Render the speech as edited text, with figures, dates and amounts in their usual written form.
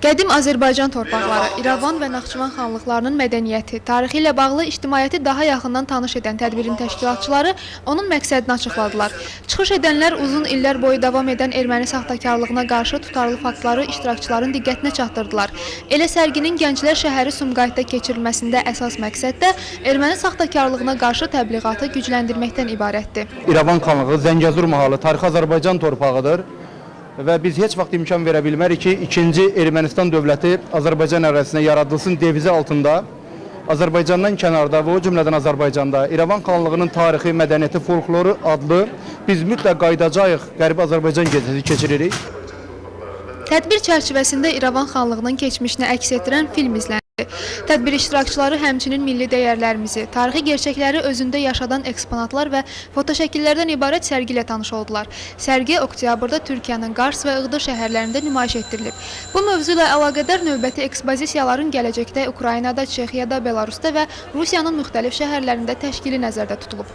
Qədim Azərbaycan torpaqları, İrəvan və Naxçıvan xanlıqlarının mədəniyyəti, tarixi ilə bağlı ictimaiyyəti daha yaxından tanış edən tədbirin təşkilatçıları onun məqsədini açıqladılar. Çıxış edənlər uzun illər boyu davam edən erməni saxtakarlığına qarşı tutarlı faktları iştirakçıların diqqətinə çatdırdılar. Elə sərginin Gənclər şəhəri Sumqayıtda keçirilməsində əsas məqsəd də erməni saxtakarlığına qarşı təbliğatı gücləndirməkdən ibarətdir. İrəvan xanlığı Zəngəzur mahalı tarixi Azərbaycan torpağıdır. Və biz heç vaxt imkan verə bilmərik ki, ikinci Ermənistan dövləti Azərbaycan ərazisinə yaradılsın devizi altında Azərbaycandan kənarda və o cümlədən Azərbaycanda İrəvan xanlığının tarixi, mədəniyyəti, folkloru adlı biz mütləq qayıdacağıq Qərbi Azərbaycan gecəsi keçiririk. Tədbir çərçivəsində İrəvan xanlığının keçmişini əks etdirən film izləndi. Tədbir iştirakçıları həmçinin milli dəyərlərimizi, tarixi gerçəkləri özündə yaşadan eksponatlar və fotoşəkillərdən ibarət sərgi ilə tanış oldular. Sərgi oktyabrda Türkiyənin Qars və Iğdır şəhərlərində nümayiş etdirilib. Bu mövzu ilə əlaqədar növbəti ekspozisiyaların gələcəkdə Ukraynada, Çexiyada, Belarusda və Rusiyanın müxtəlif şəhərlərində təşkili nəzərdə tutulub.